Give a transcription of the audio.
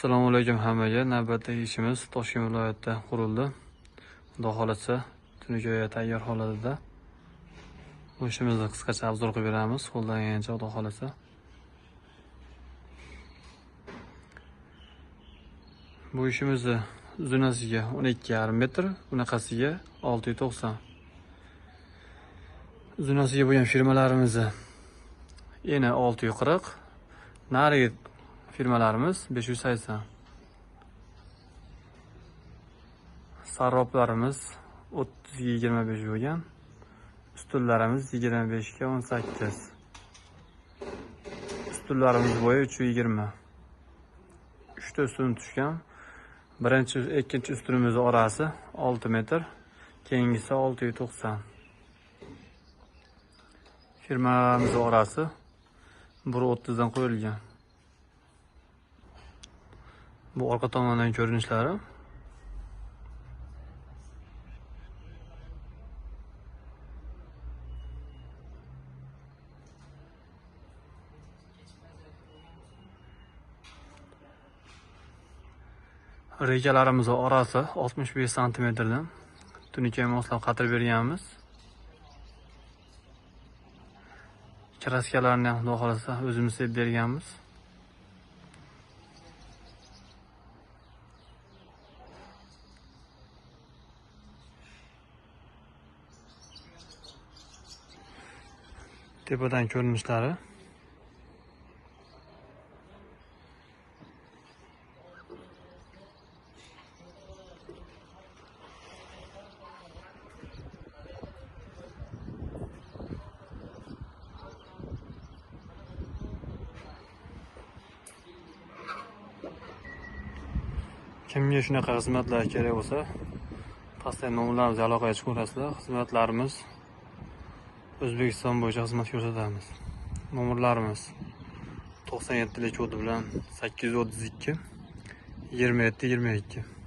Assalomu alaykum hammaga. Navbatdagi ishimiz Toshkent viloyatida qurildi. Xudo xolasa, tuniga tayyor holatida. Bu ishimizni qisqacha obzor qilib beramiz, qo'ldan kelgancha Xudo xolasa. Bu ishimizni uzunasiga 12,5 metr, bunaqasiga 690. Uzunasiga bo'lgan firmalarimizni eni 640, narigi firmalarimiz 580. Sarroplarimiz 30-25 bo'lgan. Ustullarimiz 25 ga 18. Ustullarimiz bo'yi 320. 3 ta ustun tushgan. Birinchi, ikkinchi ustunimiz orasi 6 metr, keyingisi 690. Firmalarimiz orasi 1.30 dan qo'yilgan. Bu orqa tomondan ko'rinishlari. Rejalarimiz orasi 65 santimetrdan tunika moslab qatirib berganmiz. Kraskalarni ham xudo xolasa o'zimiz sepib berganmiz. Tepadan ko'rinishlari. Kimga shunaqa xizmatlar kerak bo'lsa, pastda nomerlarimizga aloqaga chiqaverasizlar. Xizmatlarimiz O'zbekiston bo'yicha xizmat ko'rsatamiz. Nomerlarimiz 97 kodi bilan 832 27 22.